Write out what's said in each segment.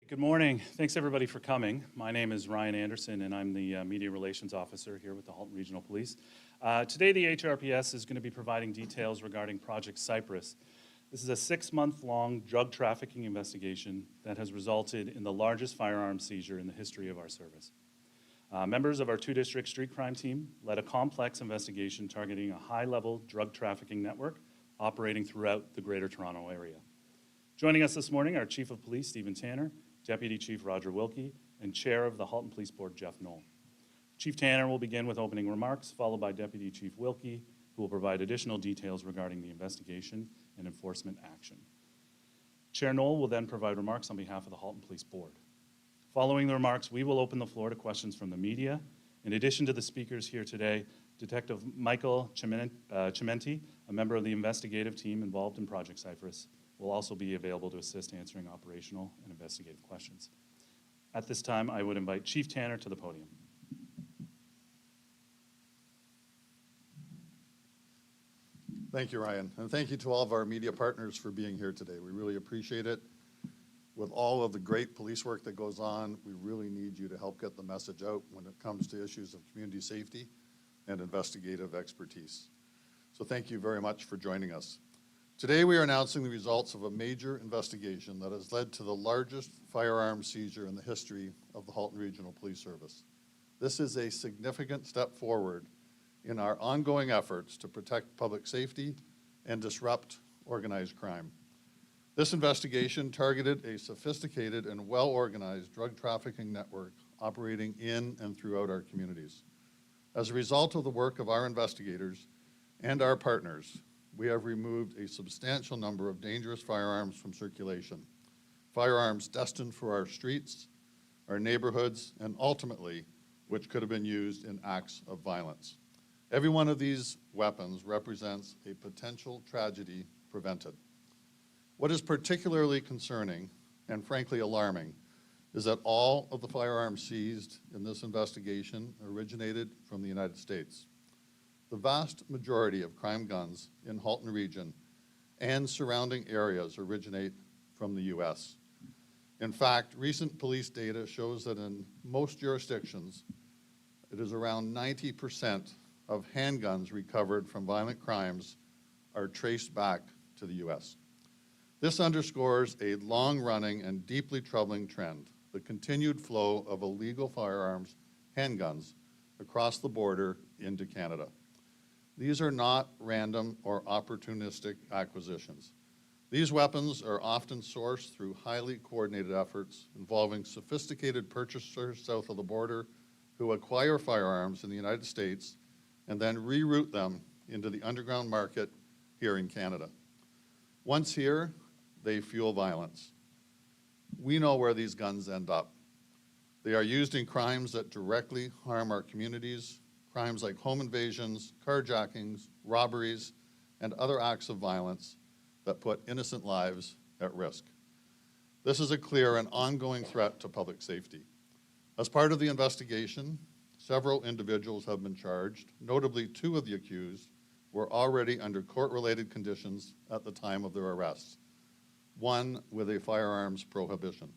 Good morning. Thanks everybody for coming. My name is Ryan Anderson and I'm the Media Relations Officer here with the Halton Regional Police. Today the HRPS is going to be providing details regarding Project Cyprus. This is a 6-month-long drug trafficking investigation that has resulted in the largest firearm seizure in the history of our service. Members of our 2-district street crime team led a complex investigation targeting a high-level drug trafficking network operating throughout the Greater Toronto Area. Joining us this morning are Chief of Police Stephen Tanner, Deputy Chief Roger Wilkie, and Chair of the Halton Police Board Jeff Knoll. Chief Tanner will begin with opening remarks, followed by Deputy Chief Wilkie, who will provide additional details regarding the investigation and enforcement action. Chair Knoll will then provide remarks on behalf of the Halton Police Board. Following the remarks, we will open the floor to questions from the media. In addition to the speakers here today, Detective Michael Chimenti, a member of the investigative team involved in Project Cyprus, will also be available to assist answering operational and investigative questions. At this time, I would invite Chief Tanner to the podium. Thank you, Ryan, and thank you to all of our media partners for being here today. We really appreciate it. With all of the great police work that goes on, we really need you to help get the message out when it comes to issues of community safety and investigative expertise. So thank you very much for joining us. Today we are announcing the results of a major investigation that has led to the largest firearm seizure in the history of the Halton Regional Police Service. This is a significant step forward in our ongoing efforts to protect public safety and disrupt organized crime. This investigation targeted a sophisticated and well-organized drug trafficking network operating in and throughout our communities. As a result of the work of our investigators and our partners, we have removed a substantial number of dangerous firearms from circulation, firearms destined for our streets, our neighborhoods, and ultimately, which could have been used in acts of violence. Every one of these weapons represents a potential tragedy prevented. What is particularly concerning and frankly alarming is that all of the firearms seized in this investigation originated from the United States. The vast majority of crime guns in Halton Region and surrounding areas originate from the U.S. In fact, recent police data shows that in most jurisdictions, it is around 90% of handguns recovered from violent crimes are traced back to the U.S. This underscores a long-running and deeply troubling trend, the continued flow of illegal firearms, handguns, across the border into Canada. These are not random or opportunistic acquisitions. These weapons are often sourced through highly coordinated efforts involving sophisticated purchasers south of the border who acquire firearms in the United States and then reroute them into the underground market here in Canada. Once here, they fuel violence. We know where these guns end up. They are used in crimes that directly harm our communities, crimes like home invasions, carjackings, robberies, and other acts of violence that put innocent lives at risk. This is a clear and ongoing threat to public safety. As part of the investigation, several individuals have been charged. Notably, 2 of the accused were already under court-related conditions at the time of their arrests, one with a firearms prohibition.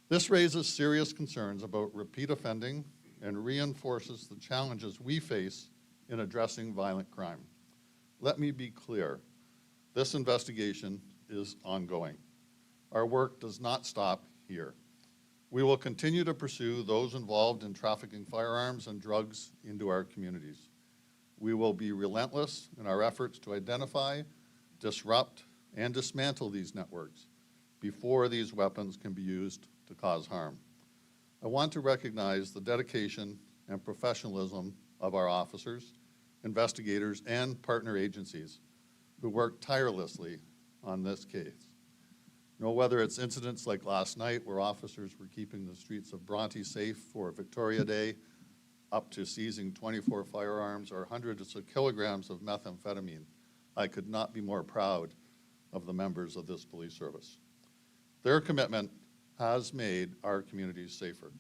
This raises serious concerns about repeat offending and reinforces the challenges we face in addressing violent crime. Let me be clear, this investigation is ongoing. Our work does not stop here. We will continue to pursue those involved in trafficking firearms and drugs into our communities. We will be relentless in our efforts to identify, disrupt, and dismantle these networks before these weapons can be used to cause harm. I want to recognize the dedication and professionalism of our officers, investigators, and partner agencies who work tirelessly on this case. You know, whether it's incidents like last night where officers were keeping the streets of Bronte safe for Victoria Day, up to seizing 24 firearms or hundreds of kilograms of methamphetamine, I could not be more proud of the members of this police service. Their commitment has made our communities safer.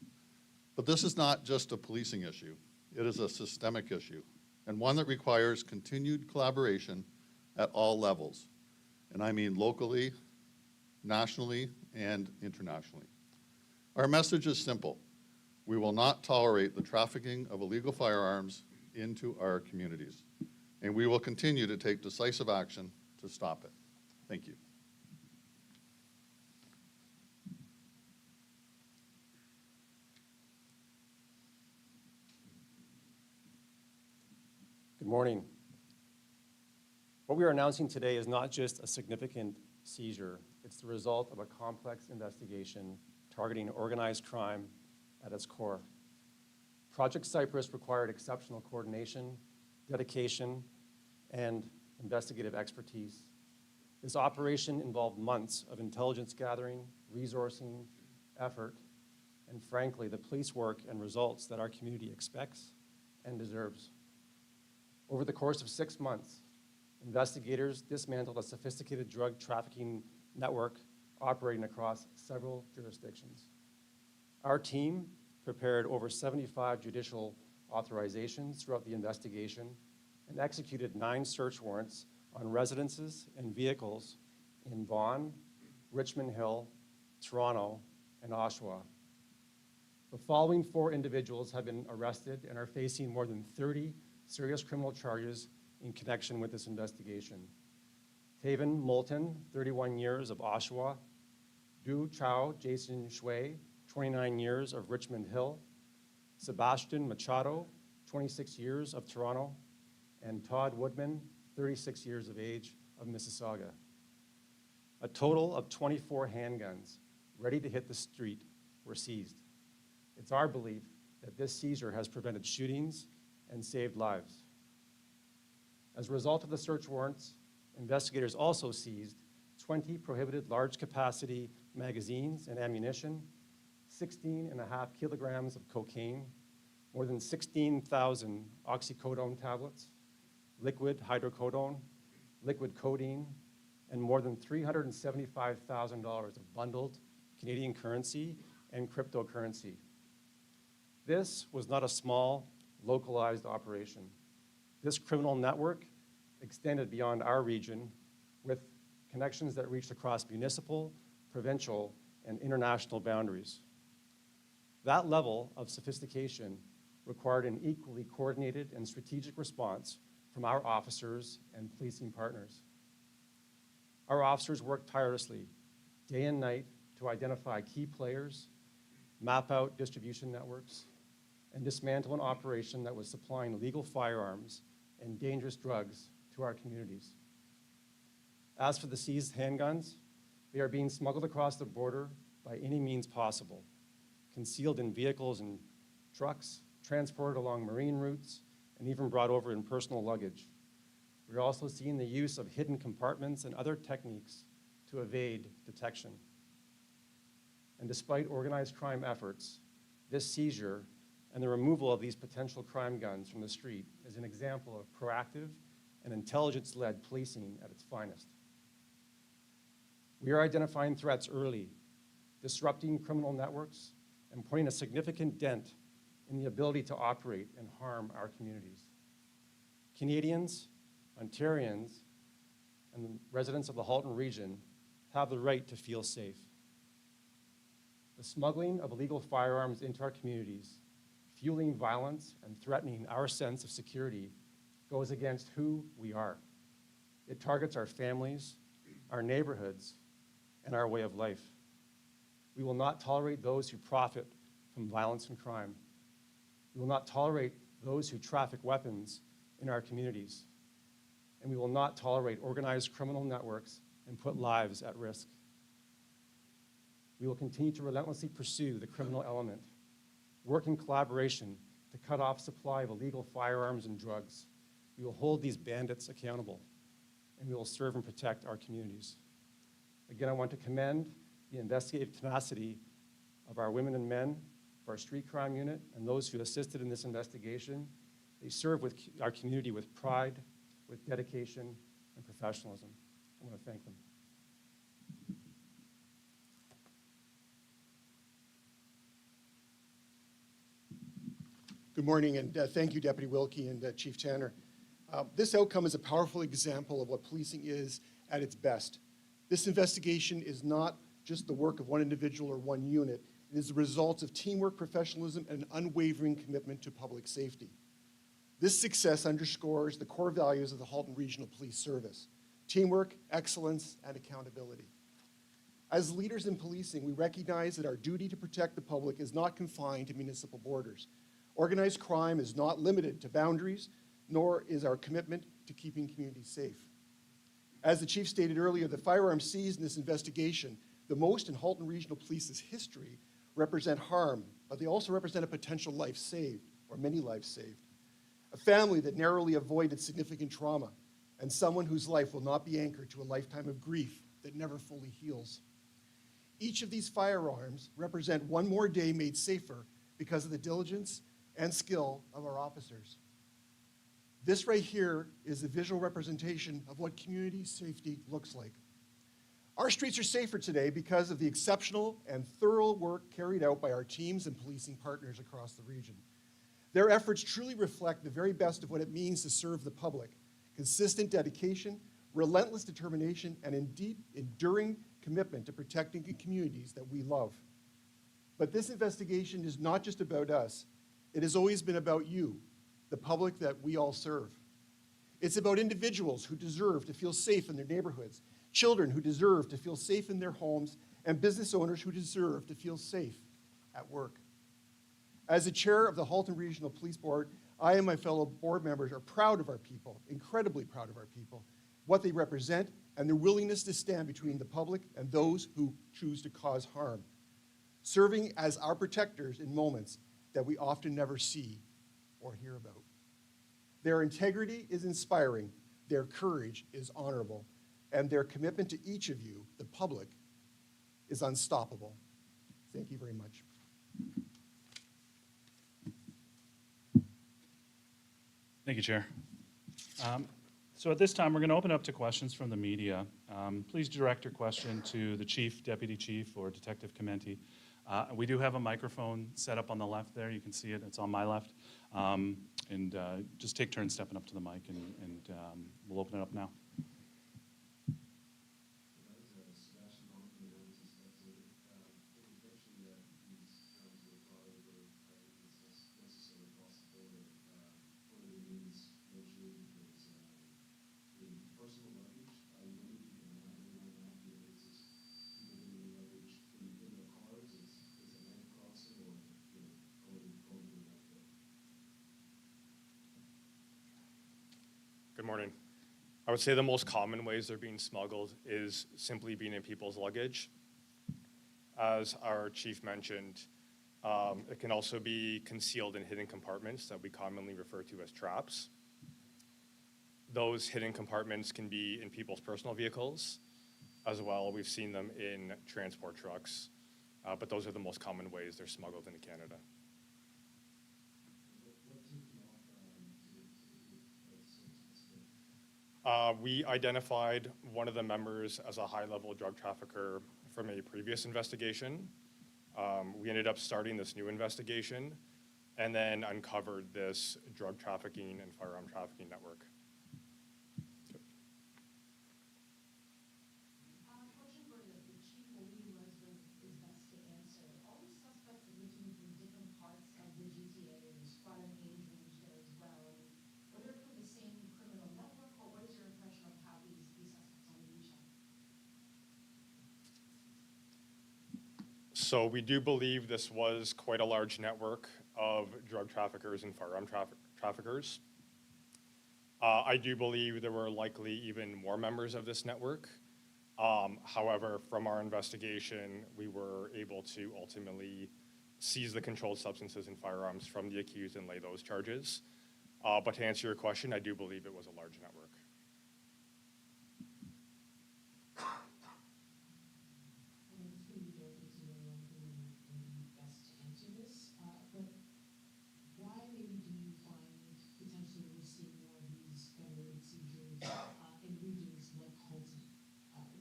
But this is not just a policing issue. It is a systemic issue, and one that requires continued collaboration at all levels. And I mean locally, nationally, and internationally. Our message is simple. We will not tolerate the trafficking of illegal firearms into our communities, and we will continue to take decisive action to stop it. Thank you. Good morning. What we are announcing today is not just a significant seizure. It's the result of a complex investigation targeting organized crime at its core. Project Cyprus required exceptional coordination, dedication, and investigative expertise. This operation involved months of intelligence gathering, resourcing, effort, and frankly, the police work and results that our community expects and deserves. Over the course of 6 months, investigators dismantled a sophisticated drug trafficking network operating across several jurisdictions. Our team prepared over 75 judicial authorizations throughout the investigation and executed 9 search warrants on residences and vehicles in Vaughan, Richmond Hill, Toronto, and Oshawa. The following 4 individuals have been arrested and are facing more than 30 serious criminal charges in connection with this investigation. Taven Moulton, 31 years of Oshawa. Du Chao Jason Shui, 29 years of Richmond Hill. Sebastian Machado, 26 years of Toronto. And Todd Woodman, 36 years of age, of Mississauga. A total of 24 handguns ready to hit the street were seized. It's our belief that this seizure has prevented shootings and saved lives. As a result of the search warrants, investigators also seized 20 prohibited large capacity magazines and ammunition, 16.5 kilograms of cocaine, more than 16,000 oxycodone tablets, liquid hydrocodone, liquid codeine, and more than $375,000 of bundled Canadian currency and cryptocurrency. This was not a small, localized operation. This criminal network extended beyond our region with connections that reached across municipal, provincial, and international boundaries. That level of sophistication required an equally coordinated and strategic response from our officers and policing partners. Our officers worked tirelessly, day and night, to identify key players, map out distribution networks, and dismantle an operation that was supplying illegal firearms and dangerous drugs to our communities. As for the seized handguns, they are being smuggled across the border by any means possible, concealed in vehicles and trucks, transported along marine routes, and even brought over in personal luggage. We're also seeing the use of hidden compartments and other techniques to evade detection. And despite organized crime efforts, this seizure and the removal of these potential crime guns from the street is an example of proactive and intelligence-led policing at its finest. We are identifying threats early, disrupting criminal networks, and putting a significant dent in the ability to operate and harm our communities. Canadians, Ontarians, and the residents of the Halton region have the right to feel safe. The smuggling of illegal firearms into our communities, fueling violence and threatening our sense of security, goes against who we are. It targets our families, our neighborhoods, and our way of life. We will not tolerate those who profit from violence and crime. We will not tolerate those who traffic weapons in our communities. And we will not tolerate organized criminal networks and put lives at risk. We will continue to relentlessly pursue the criminal element, work in collaboration to cut off supply of illegal firearms and drugs. We will hold these bandits accountable, and we will serve and protect our communities. Again, I want to commend the investigative tenacity of our women and men of our street crime unit and those who assisted in this investigation. They serve with our community with pride, with dedication, and professionalism. I want to thank them. Good morning, and thank you, Deputy Wilkie and Chief Tanner. This outcome is a powerful example of what policing is at its best. This investigation is not just the work of one individual or one unit. It is the result of teamwork, professionalism, and an unwavering commitment to public safety. This success underscores the core values of the Halton Regional Police Service: teamwork, excellence, and accountability. As leaders in policing, we recognize that our duty to protect the public is not confined to municipal borders. Organized crime is not limited to boundaries, nor is our commitment to keeping communities safe. As the chief stated earlier, the firearms seized in this investigation, the most in Halton Regional Police's history, represent harm, but they also represent a potential life saved, or many lives saved. A family that narrowly avoided significant trauma, and someone whose life will not be anchored to a lifetime of grief that never fully heals. Each of these firearms represent one more day made safer because of the diligence and skill of our officers. This right here is a visual representation of what community safety looks like. Our streets are safer today because of the exceptional and thorough work carried out by our teams and policing partners across the region. Their efforts truly reflect the very best of what it means to serve the public: consistent dedication, relentless determination, and enduring commitment to protecting the communities that we love. But this investigation is not just about us. It has always been about you, the public that we all serve. It's about individuals who deserve to feel safe in their neighborhoods, children who deserve to feel safe in their homes, and business owners who deserve to feel safe at work. As the chair of the Halton Regional Police Board, I and my fellow board members are proud of our people, incredibly proud of our people, what they represent, and their willingness to stand between the public and those who choose to cause harm, serving as our protectors in moments that we often never see or hear about. Their integrity is inspiring, their courage is honorable, and their commitment to each of you, the public, is unstoppable. Thank you very much. Thank you, Chair. So at this time, we're going to open up to questions from the media. Please direct your question to the chief, deputy chief, or Detective Chimenti. We do have a microphone set up on the left there. You can see it. It's on my left. Just take turns stepping up to the mic, and we'll open it up now. Good morning. I would say the most common ways they're being smuggled is simply being in people's luggage. As our chief mentioned, it can also be concealed in hidden compartments that we commonly refer to as traps. Those hidden compartments can be in people's personal vehicles as well. We've seen them in transport trucks, but those are the most common ways they're smuggled into Canada. We identified one of the members as a high-level drug trafficker from a previous investigation. We ended up starting this new investigation and then uncovered this drug trafficking and firearm trafficking network. Question for the chief, or whoever is best to answer. All these suspects originating from different parts of the GTA, there's quite an age range there as well. Were they from the same criminal network, or what is your impression of how these suspects only knew each other? So we do believe this was quite a large network of drug traffickers and firearm traffickers. I do believe there were likely even more members of this network. However, from our investigation, we were able to ultimately seize the controlled substances and firearms from the accused and lay those charges. But to answer your question, I do believe it was a large network. And it's going to be very good to know who would be best to answer this. But why maybe do you find potentially we're seeing more of these gun-related seizures in regions like Halton?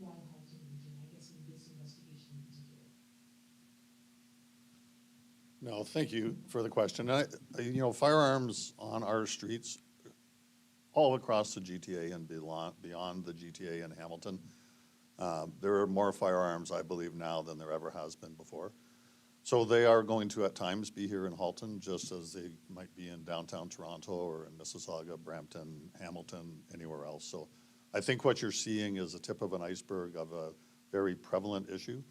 Why Halton region, I guess, in this investigation in particular? No, thank you for the question. Firearms on our streets all across the GTA and beyond the GTA and Hamilton. There are more firearms, I believe, now than there ever has been before. So they are going to at times be here in Halton, just as they might be in downtown Toronto or in Mississauga, Brampton, Hamilton, anywhere else. So I think what you're seeing is a tip of an iceberg of a very prevalent issue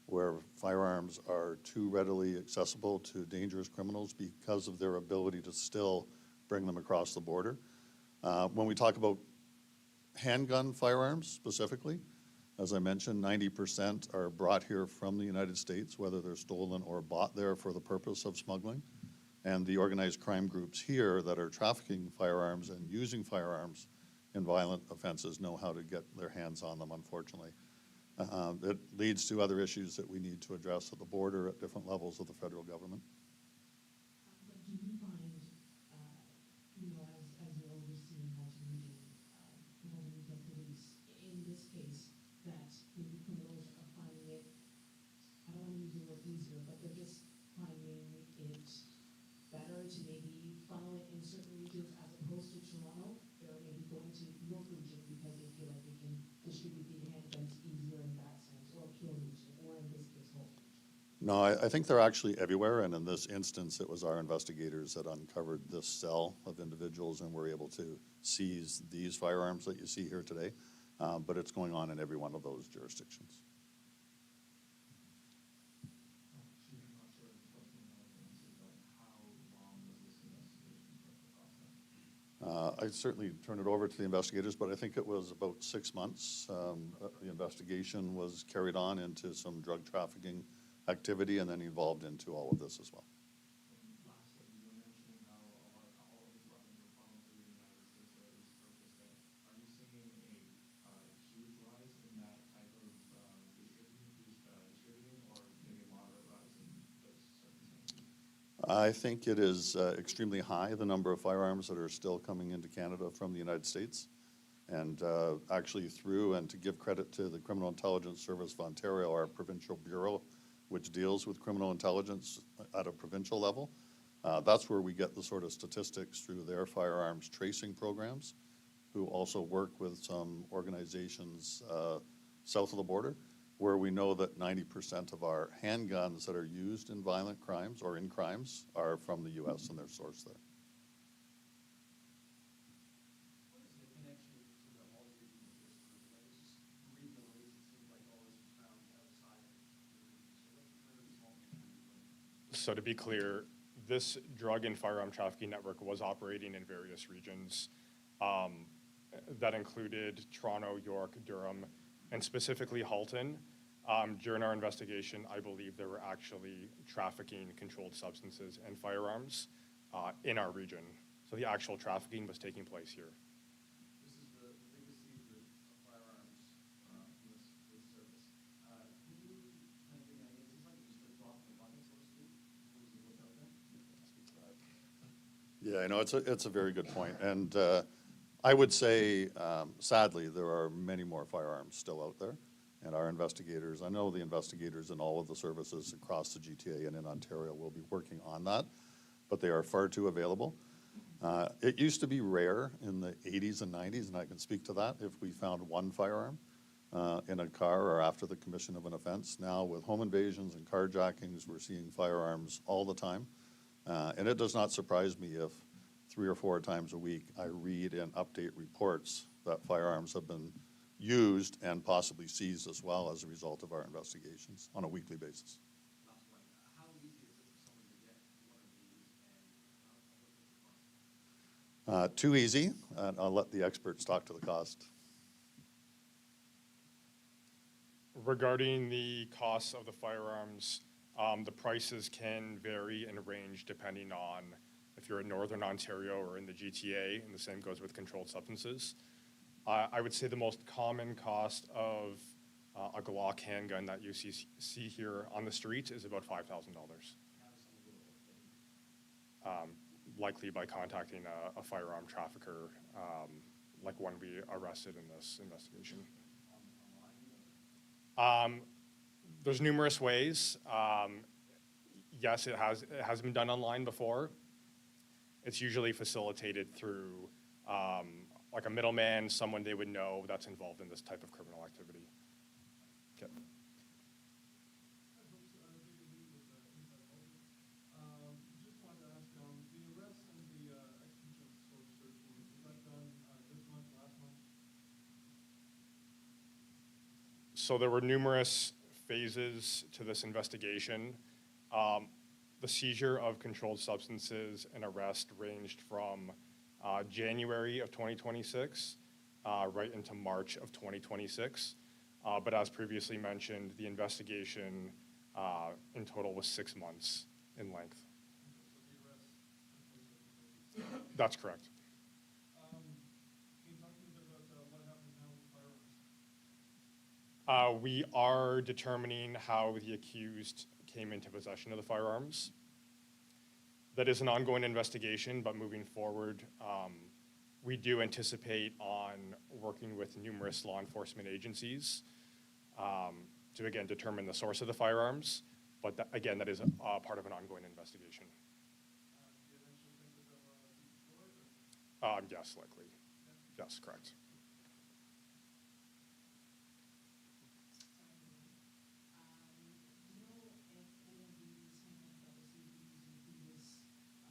where firearms are too readily accessible to dangerous criminals because of their ability to still bring them across the border. When we talk about handgun firearms specifically, as I mentioned, 90% are brought here from the United States, whether they're stolen or bought there for the purpose of smuggling. And the organized crime groups here that are trafficking firearms and using firearms in violent offenses know how to get their hands on them, unfortunately. It leads to other issues that we need to address at the border at different levels of the federal government. But do you find, you know, as you're overseeing Halton Region, the Halton Regional Police, in this case, that maybe criminals are finding it, I don't want to use the word easier, but they're just finding it better to maybe funnel it in certain regions as opposed to Toronto? They're maybe going to York Region because they feel like they can distribute the handguns easier in that sense, or Peel Region, or in this case, Halton Region. No, I think they're actually everywhere, and in this instance, it was our investigators that uncovered this cell of individuals and were able to seize these firearms that you see here today, but it's going on in every one of those jurisdictions. Chief, I'm not sure if the question will answer, but how long was this investigation process? I'd certainly turn it over to the investigators, but I think it was about 6 months. The investigation was carried on into some drug trafficking activity and then evolved into all of this as well. And lastly, you were mentioning how all of these weapons were funneled through the United States or at least purchased there. Are you seeing a huge rise in that type of distributing or maybe a moderate rise in those circumstances? I think it is extremely high, the number of firearms that are still coming into Canada from the United States. And actually through, and to give credit to the Criminal Intelligence Service of Ontario, our provincial bureau, which deals with criminal intelligence at a provincial level, that's where we get the sort of statistics through their firearms tracing programs, who also work with some organizations south of the border, where we know that 90% of our handguns that are used in violent crimes or in crimes are from the U.S. and they're sourced there. What is the connection to the Halton region with this group? Like, it's just regionally, it seems like all this was found outside of the region. So where is Halton coming from? So to be clear, this drug and firearm trafficking network was operating in various regions. That included Toronto, York, Durham, and specifically Halton. During our investigation, I believe there were actually trafficking controlled substances and firearms in our region. So the actual trafficking was taking place here. This is the biggest seizure of firearms in this service. Can you kind of give me an idea? Is this like just a drop in the bucket, so to speak, in terms of what's out there? Yeah, I know, it's a very good point. And I would say, sadly, there are many more firearms still out there. And our investigators, I know the investigators in all of the services across the GTA and in Ontario will be working on that, but they are far too available. It used to be rare in the 80s and 90s, and I can speak to that, if we found one firearm in a car or after the commission of an offense. Now, with home invasions and carjackings, we're seeing firearms all the time. And it does not surprise me if 3 or 4 times a week I read and update reports that firearms have been used and possibly seized as well as a result of our investigations on a weekly basis. Last one. How easy is it for someone to get one of these, and how much does it cost? Too easy. I'll let the experts talk to the cost. Regarding the costs of the firearms, the prices can vary and range depending on if you're in Northern Ontario or in the GTA, and the same goes with controlled substances. I would say the most common cost of a Glock handgun that you see here on the street is about $5,000. Likely by contacting a firearm trafficker, like one we arrested in this investigation. There's numerous ways. Yes, it has been done online before. It's usually facilitated through like a middleman, someone they would know that's involved in this type of criminal activity. Okay. How close are they going to be with the So there were numerous phases to this investigation. The seizure of controlled substances and arrest ranged from January of 2026 right into March of 2026. But as previously mentioned, the investigation in total was 6 months in length. That's correct. Can you talk to me a bit about what happens now with firearms? We are determining how the accused came into possession of the firearms. That is an ongoing investigation, but moving forward, we do anticipate on working with numerous law enforcement agencies to, again, determine the source of the firearms. But again, that is part of an ongoing investigation. Do you eventually think that they'll be destroyed? Yes, likely. Yes, correct. Do you know if any of these handguns that were seized were used in previous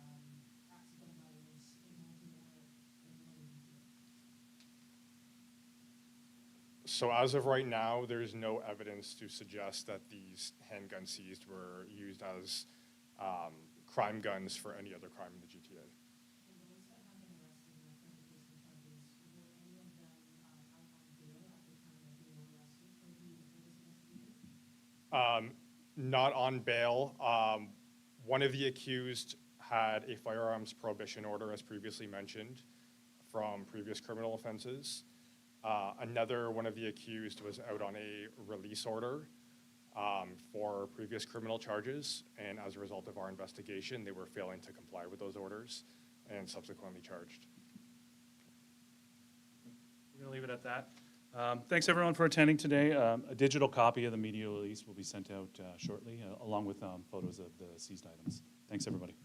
acts of gun violence in Hamilton or anyone in GTA? So as of right now, there's no evidence to suggest that these handguns seized were used as crime guns for any other crime in the GTA. And those that have been arrested and are currently facing charges, were any of them out on bail at the time that they were arrested for this investigation? Not on bail. One of the accused had a firearms prohibition order, as previously mentioned, from previous criminal offenses. Another one of the accused was out on a release order for previous criminal charges, and as a result of our investigation, they were failing to comply with those orders and subsequently charged. We're going to leave it at that. Thanks, everyone, for attending today. A digital copy of the media release will be sent out shortly, along with photos of the seized items. Thanks, everybody.